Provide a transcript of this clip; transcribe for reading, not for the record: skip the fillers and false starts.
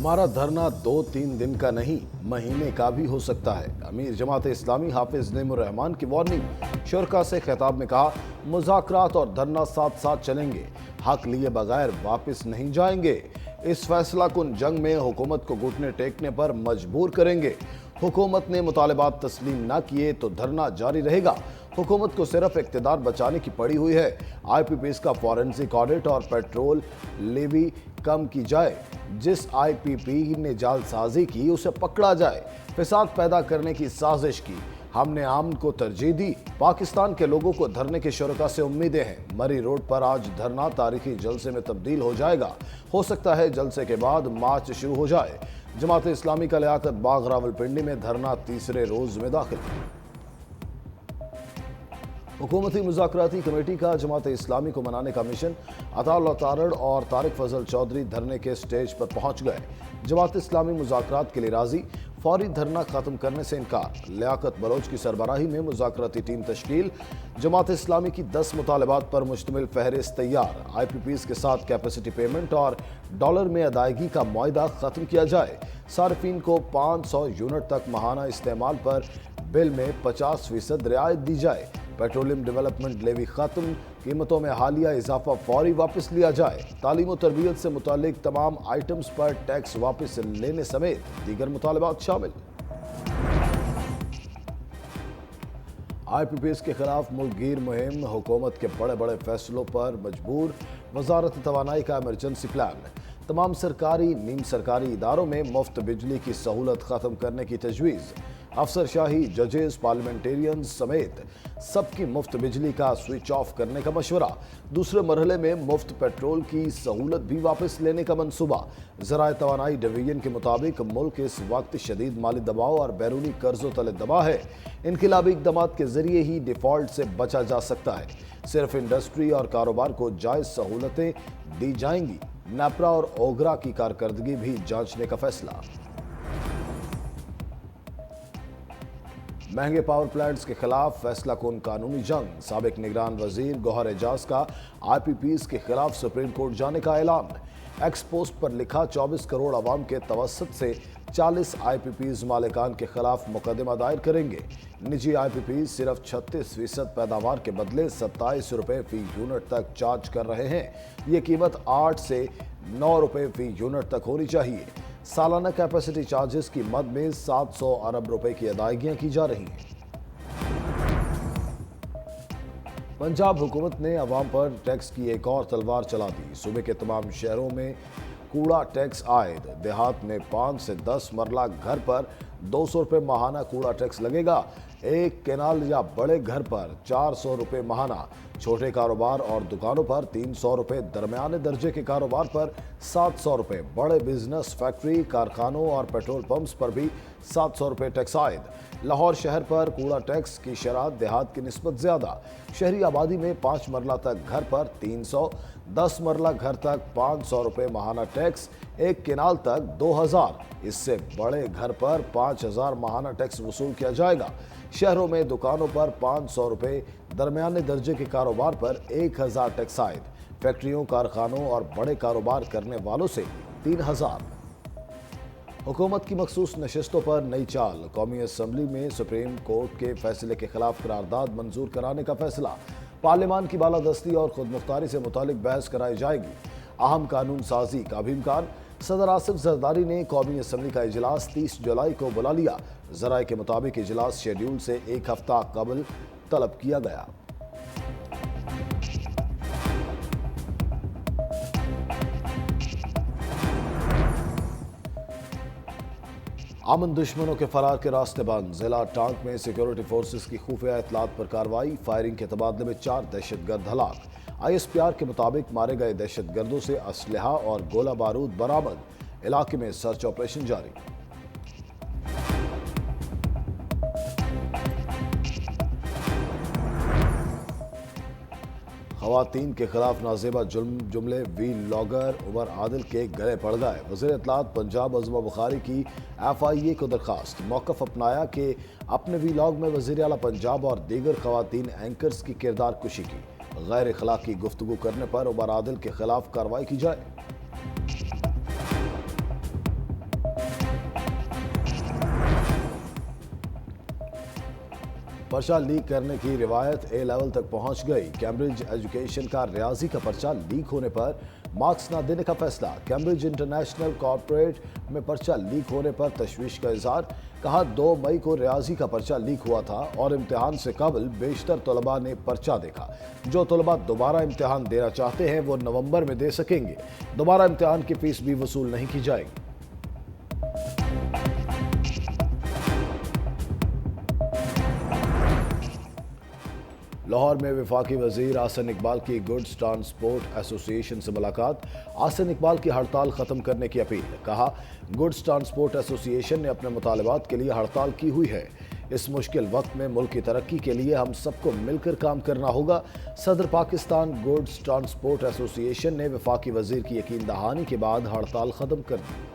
हमारा धरना 2-3 दिन का नहीं, महीने का भी हो सकता है। अमीर जमात इस्लामी हाफिज नेमुर रहमान की वार्निंग। शुरका से खिताब में कहा, मुज़ाकरात और धरना साथ साथ चलेंगे, हक लिए बगैर वापस नहीं जाएंगे। इस फैसला कुन जंग में हुकूमत को घुटने टेकने पर मजबूर करेंगे। हुकूमत ने मुतालिबात तस्लीम न किए तो धरना जारी रहेगा। हुकूमत को सिर्फ इक़्तिदार बचाने की पड़ी हुई है। IPPs का फॉरेंसिक ऑडिट और पेट्रोल लेवी कम की जाए। जिस IPP ने जालसाजी की उसे पकड़ा जाए। फिसाद पैदा करने की साजिश की। हमने आमन को तरजीह दी। पाकिस्तान के लोगों को धरने के शुरका से उम्मीदें हैं। मरी रोड पर आज धरना तारीखी जलसे में तब्दील हो जाएगा। हो सकता है जलसे के बाद मार्च शुरू हो जाए। जमात इस्लामी का लियाकत बाग रावलपिंडी में धरना तीसरे रोज में दाखिल। हुकूमती मुज़ाकराती कमेटी का जमात इस्लामी को मनाने का मिशन। अताउल्लाह तारड़ और तारिक फजल चौधरी धरने के स्टेज पर पहुंच गए। जमात इस्लामी मुज़ाकरात के लिए राजी, फौरी धरना खत्म करने से इनकार। लियाकत बलोच की सरबराही में मुज़ाकराती टीम तश्कील। जमात इस्लामी की 10 मुतालबात पर मुश्तमिल फहरिस्त तैयार। IPPs के साथ कैपेसिटी पेमेंट और डॉलर में अदायगी का मुआहदा खत्म किया जाए। सार्फिन को 500 यूनिट तक माहाना इस्तेमाल पर बिल में 50% रियायत दी जाए। पेट्रोलियम डेवलपमेंट लेवी खत्म। कीमतों में हालिया इजाफा फौरी वापस लिया जाए। तालीम और तरबियत से मुतालिक तमाम आइटम्स पर टैक्स वापस लेने समेत दीगर मुतालबात शामिल। IPPs के खिलाफ मुल्कगीर मुहिम। हुकूमत के बड़े बड़े फैसलों पर मजबूर। वजारत तवानाई का इमरजेंसी प्लान। तमाम सरकारी नीम सरकारी इदारों में मुफ्त बिजली की सहूलत खत्म करने की तजवीज़। अफसरशाही, जजेस, पार्लियामेंटेरियन समेत सबकी मुफ्त बिजली का स्विच ऑफ करने का मशवरा। दूसरे मरहले में मुफ्त पेट्रोल की सहूलत भी वापस लेने का मंसूबा। ज़राए तवानाई डिवीजन के मुताबिक मुल्क इस वक्त शदीद माली दबाव और बैरूनी कर्जों तले दबा है। इनकलाबी इक़दामात के जरिए ही डिफ़ॉल्ट से बचा जा सकता है। सिर्फ इंडस्ट्री और कारोबार को जायज़ सहूलतें दी जाएंगी। नेपरा और ओगरा की कारकर्दगी भी जांचने का फैसला। महंगे पावर प्लांट्स के खिलाफ फैसला कौन कानूनी जंग। साबिक निगरान वजीर गौहर एजाज का IPPs के खिलाफ सुप्रीम कोर्ट जाने का ऐलान। एक्स पोस्ट पर लिखा, 24 करोड़ अवाम के तवसत से 40 IPPs मालिकान के खिलाफ मुकदमा दायर करेंगे। निजी IPPs सिर्फ 36% पैदावार के बदले 27 रुपये फी यूनिट तक चार्ज कर रहे हैं। ये कीमत 8 से 9 रुपये फी यूनिट तक होनी चाहिए। सालाना कैपेसिटी चार्जेस की मद में 700 अरब रुपए की अदायगियां की जा रही हैं। पंजाब हुकूमत ने अवाम पर टैक्स की एक और तलवार चला दी। सूबे के तमाम शहरों में कूड़ा टैक्स आयद। देहात में 5 से 10 मरला घर पर 200 रुपये माहाना कूड़ा टैक्स लगेगा। एक केनाल या बड़े घर पर 400 रुपये माहाना। छोटे कारोबार और दुकानों पर 300 रुपये। दरमियाने दर्जे के कारोबार पर 700 रुपये। बड़े बिजनेस, फैक्ट्री, कारखानों और पेट्रोल पंप्स पर भी 700 रुपये टैक्स आयद। लाहौर शहर पर कूड़ा टैक्स की शरह देहात की निस्बत ज़्यादा। शहरी आबादी में 5 मरला तक घर पर 300, 10 मरला घर तक 500 रुपये माहाना टैक्स, एक केनाल तक 2000। इससे बड़े घर पर 5000 माहाना टैक्स वसूल किया जाएगा। शहरों में दुकानों पर 500 रुपये। दरमियाने दर्जे के कारोबार पर 1000 टैक्स आयद। फैक्ट्रियों, कारखानों और बड़े कारोबार करने वालों से 3000। हुकूमत की मखसूस नशस्तों पर नई चाल। कौमी असम्बली में सुप्रीम कोर्ट के फैसले के खिलाफ करारदाद मंजूर कराने का फैसला। पार्लियामान की बालादस्ती और खुद मुख्तारी से मुतालिक बहस कराई जाएगी। अहम कानून साजी का भी इम्कान। सदर आसिफ जरदारी ने कौमी असम्बली का इजलास 30 जुलाई को बुला लिया। ज़राए के मुताबिक इजलास शेड्यूल से एक हफ्ता कबल तलब किया गया। अमन दुश्मनों के फरार के रास्ते बंद। जिला टांक में सिक्योरिटी फोर्सेस की खुफिया इतलात पर कार्रवाई। फायरिंग के तबादले में 4 दहशतगर्द हलाक। ISPR के मुताबिक मारे गए दहशतगर्दों से असलहा और गोला बारूद बरामद। इलाके में सर्च ऑपरेशन जारी। खवातीन के खिलाफ नाजेबा जुमले वीलॉगर उमर आदिल के गले पड़ गए। वज़ीर इत्तलात पंजाब अज़मा बुखारी की FIA को दरखास्त। मौक़िफ़ अपनाया कि अपने वीलॉग में वज़ीर आला पंजाब और दीगर खवातीन एंकर्स की किरदार कुशी की गैर अखलाकी गुफ्तगू करने पर उमर आदिल के खिलाफ कार्रवाई की जाए। पर्चा लीक करने की रिवायत ए लेवल तक पहुंच गई। कैम्ब्रिज एजुकेशन का रियाजी का पर्चा लीक होने पर मार्क्स न देने का फैसला। कैम्ब्रिज इंटरनेशनल कॉर्पोरेट में पर्चा लीक होने पर तशवीश का इजहार। कहा 2 मई को रियाजी का पर्चा लीक हुआ था और इम्तिहान से कबल बेशतर तलबा ने पर्चा देखा। जो तलबा दोबारा इम्तिहान देना चाहते हैं वो नवंबर में दे सकेंगे। दोबारा इम्तिहान की फीस भी वसूल नहीं की जाएगी। लाहौर में वफाकी वजीर आसन इकबाल की गुड्स ट्रांसपोर्ट एसोसिएशन से मुलाकात। आसन इकबाल की हड़ताल खत्म करने की अपील। कहा गुड्स ट्रांसपोर्ट एसोसिएशन ने अपने मुतालबात के लिए हड़ताल की हुई है। इस मुश्किल वक्त में मुल्क की तरक्की के लिए हम सबको मिलकर काम करना होगा। सदर पाकिस्तान गुड्स ट्रांसपोर्ट एसोसिएशन ने वफाकी वजीर की यकीन दहानी के बाद हड़ताल खत्म कर दी।